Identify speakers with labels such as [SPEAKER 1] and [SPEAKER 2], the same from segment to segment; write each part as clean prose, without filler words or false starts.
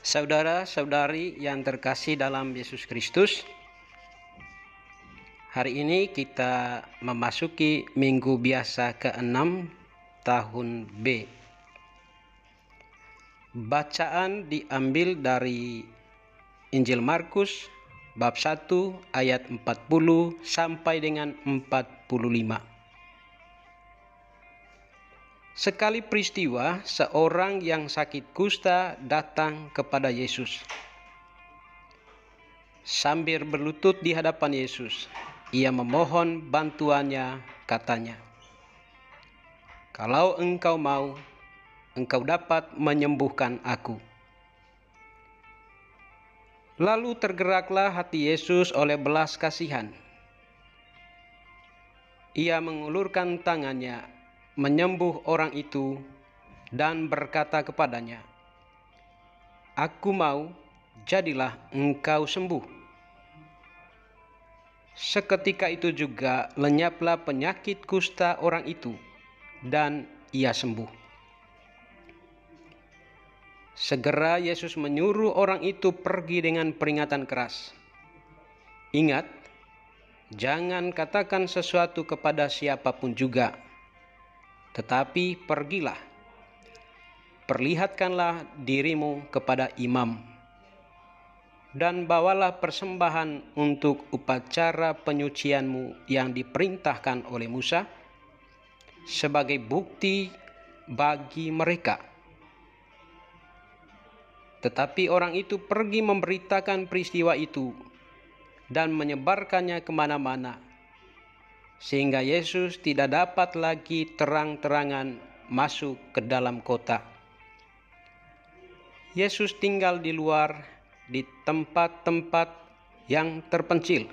[SPEAKER 1] Saudara-saudari yang terkasih dalam Yesus Kristus, hari ini kita memasuki minggu biasa ke-6 tahun B. Bacaan diambil dari Injil Markus bab 1 ayat 40 sampai dengan 45. Sekali peristiwa, seorang yang sakit kusta datang kepada Yesus. Sambil berlutut di hadapan Yesus, ia memohon bantuannya, katanya, "Kalau engkau mau, engkau dapat menyembuhkan aku." Lalu tergeraklah hati Yesus oleh belas kasihan. Ia mengulurkan tangannya, menyembuh orang itu dan berkata kepadanya, "Aku mau, jadilah engkau sembuh." Seketika itu juga lenyaplah penyakit kusta orang itu dan ia sembuh. Segera Yesus menyuruh orang itu pergi dengan peringatan keras. "Ingat, jangan katakan sesuatu kepada siapapun juga. Tetapi pergilah, perlihatkanlah dirimu kepada imam, dan bawalah persembahan untuk upacara penyucianmu yang diperintahkan oleh Musa, sebagai bukti bagi mereka." Tetapi orang itu pergi memberitakan peristiwa itu dan menyebarkannya kemana-mana, sehingga Yesus tidak dapat lagi terang-terangan masuk ke dalam kota. Yesus tinggal di luar, di tempat-tempat yang terpencil.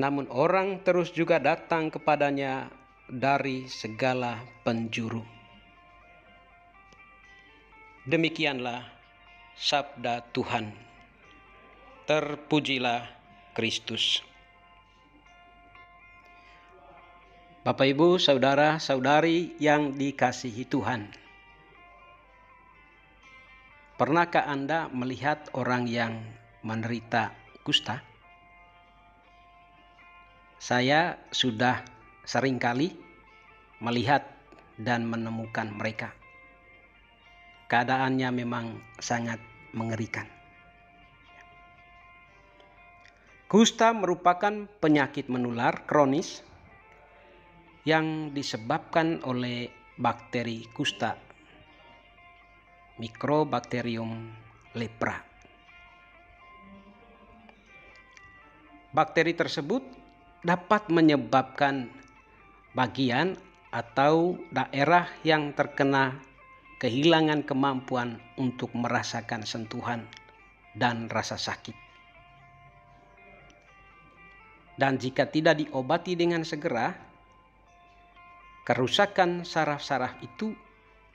[SPEAKER 1] Namun orang terus juga datang kepadanya dari segala penjuru. Demikianlah sabda Tuhan. Terpujilah Kristus. Bapak, Ibu, saudara-saudari yang dikasihi Tuhan, pernahkah Anda melihat orang yang menderita kusta? Saya sudah seringkali melihat dan menemukan mereka. Keadaannya memang sangat mengerikan. Kusta merupakan penyakit menular kronis yang disebabkan oleh bakteri kusta, Mycobacterium leprae. Bakteri tersebut dapat menyebabkan bagian atau daerah yang terkena kehilangan kemampuan untuk merasakan sentuhan dan rasa sakit. Dan jika tidak diobati dengan segera, kerusakan saraf-saraf itu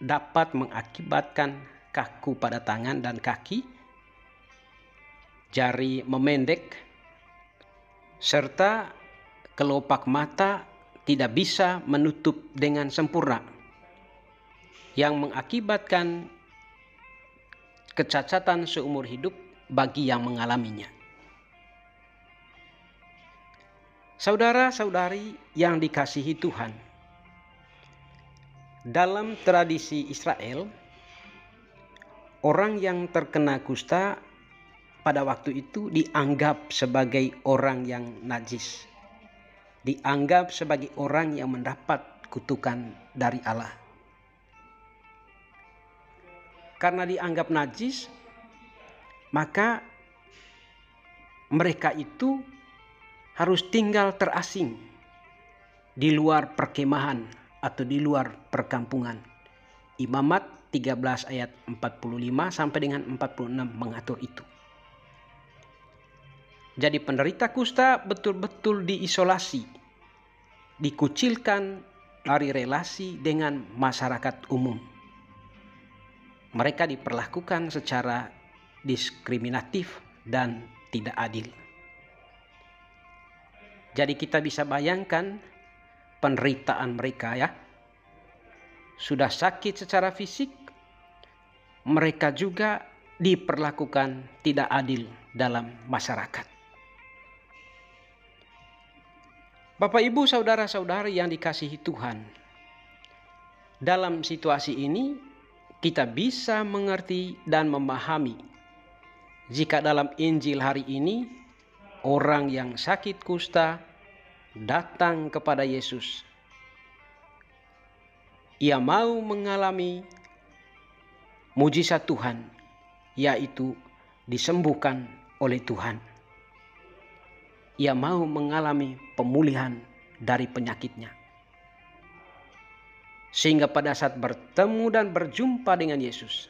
[SPEAKER 1] dapat mengakibatkan kaku pada tangan dan kaki, jari memendek, serta kelopak mata tidak bisa menutup dengan sempurna, yang mengakibatkan kecacatan seumur hidup bagi yang mengalaminya. Saudara-saudari yang dikasihi Tuhan, dalam tradisi Israel, orang yang terkena kusta pada waktu itu dianggap sebagai orang yang najis, dianggap sebagai orang yang mendapat kutukan dari Allah. Karena dianggap najis, maka mereka itu harus tinggal terasing di luar perkemahan atau di luar perkampungan. Imamat 13 ayat 45 sampai dengan 46 mengatur itu. Jadi penderita kusta betul-betul diisolasi, dikucilkan dari relasi dengan masyarakat umum. Mereka diperlakukan secara diskriminatif dan tidak adil. Jadi kita bisa bayangkan penderitaan mereka, ya. Sudah sakit secara fisik, mereka juga diperlakukan tidak adil dalam masyarakat. Bapak, Ibu, saudara-saudari yang dikasihi Tuhan, dalam situasi ini kita bisa mengerti dan memahami jika dalam Injil hari ini orang yang sakit kusta datang kepada Yesus. Ia mau mengalami mujizat Tuhan, yaitu disembuhkan oleh Tuhan. Ia mau mengalami pemulihan dari penyakitnya. Sehingga pada saat bertemu dan berjumpa dengan Yesus,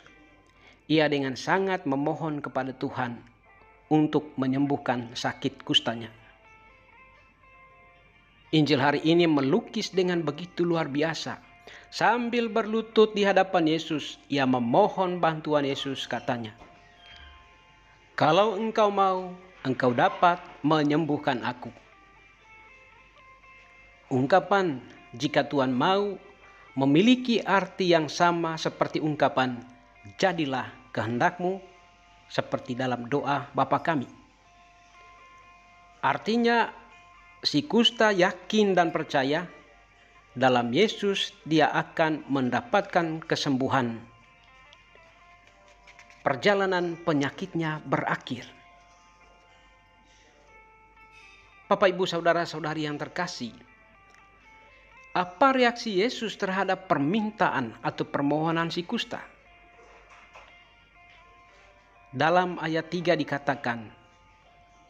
[SPEAKER 1] ia dengan sangat memohon kepada Tuhan untuk menyembuhkan sakit kustanya. Injil hari ini melukis dengan begitu luar biasa. Sambil berlutut di hadapan Yesus, ia memohon bantuan Yesus, katanya, "Kalau engkau mau, engkau dapat menyembuhkan aku." Ungkapan "jika Tuhan mau" memiliki arti yang sama seperti ungkapan "jadilah kehendakmu" seperti dalam doa Bapa kami. Artinya si kusta yakin dan percaya dalam Yesus dia akan mendapatkan kesembuhan. Perjalanan penyakitnya berakhir. Bapak, Ibu, saudara-saudari yang terkasih, apa reaksi Yesus terhadap permintaan atau permohonan si kusta? Dalam ayat 3 dikatakan,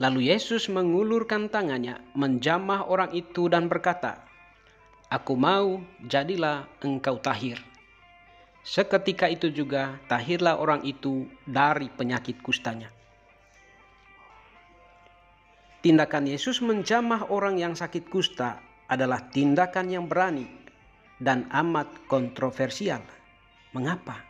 [SPEAKER 1] lalu Yesus mengulurkan tangannya, menjamah orang itu dan berkata, "Aku mau, jadilah engkau tahir." Seketika itu juga tahirlah orang itu dari penyakit kustanya. Tindakan Yesus menjamah orang yang sakit kusta adalah tindakan yang berani dan amat kontroversial. Mengapa?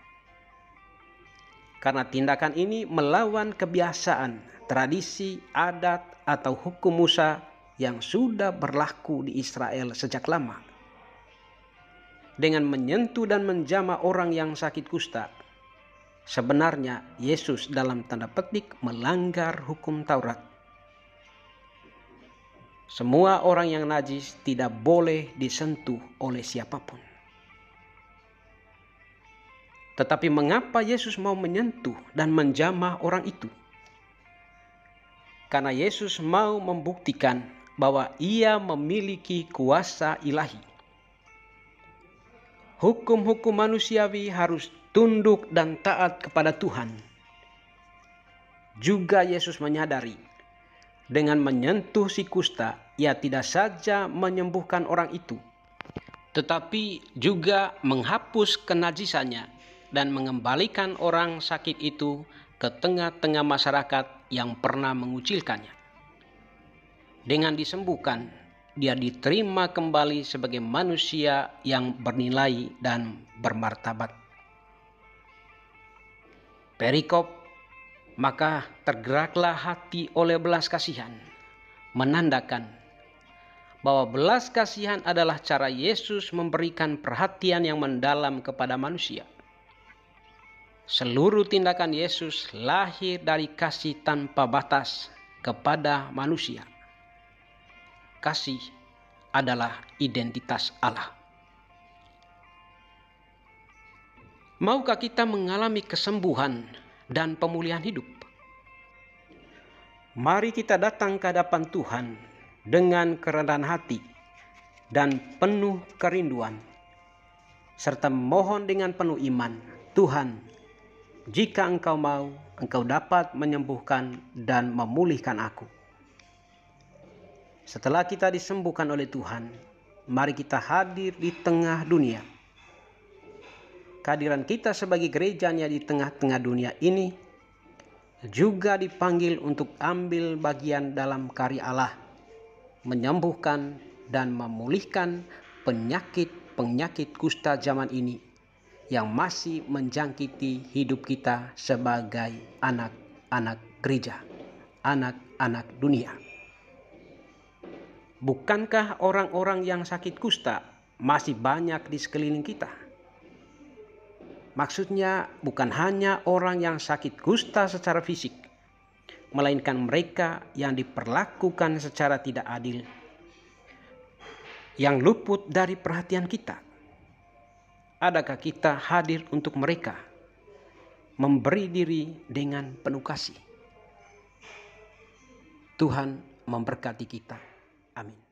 [SPEAKER 1] Karena tindakan ini melawan kebiasaan, tradisi, adat, atau hukum Musa yang sudah berlaku di Israel sejak lama. Dengan menyentuh dan menjamah orang yang sakit kusta, sebenarnya Yesus dalam tanda petik melanggar hukum Taurat. Semua orang yang najis tidak boleh disentuh oleh siapapun. Tetapi mengapa Yesus mau menyentuh dan menjamah orang itu? Karena Yesus mau membuktikan bahwa ia memiliki kuasa ilahi. Hukum-hukum manusiawi harus tunduk dan taat kepada Tuhan. Juga Yesus menyadari, dengan menyentuh si kusta, ia tidak saja menyembuhkan orang itu, tetapi juga menghapus kenajisannya dan mengembalikan orang sakit itu ke tengah-tengah masyarakat yang pernah mengucilkannya. Dengan disembuhkan, dia diterima kembali sebagai manusia yang bernilai dan bermartabat. Perikop, maka tergeraklah hati oleh belas kasihan, menandakan bahwa belas kasihan adalah cara Yesus memberikan perhatian yang mendalam kepada manusia. Seluruh tindakan Yesus lahir dari kasih tanpa batas kepada manusia. Kasih adalah identitas Allah. Maukah kita mengalami kesembuhan dan pemulihan hidup? Mari kita datang ke hadapan Tuhan dengan kerendahan hati dan penuh kerinduan, serta memohon dengan penuh iman, "Tuhan, jika engkau mau, engkau dapat menyembuhkan dan memulihkan aku." Setelah kita disembuhkan oleh Tuhan, mari kita hadir di tengah dunia. Kehadiran kita sebagai gerejanya di tengah-tengah dunia ini juga dipanggil untuk ambil bagian dalam karya Allah, menyembuhkan dan memulihkan penyakit-penyakit kusta zaman ini yang masih menjangkiti hidup kita sebagai anak-anak gereja, anak-anak dunia. Bukankah orang-orang yang sakit kusta masih banyak di sekeliling kita? Maksudnya bukan hanya orang yang sakit kusta secara fisik, melainkan mereka yang diperlakukan secara tidak adil, yang luput dari perhatian kita. Adakah kita hadir untuk mereka, memberi diri dengan penuh kasih? Tuhan memberkati kita. Amin.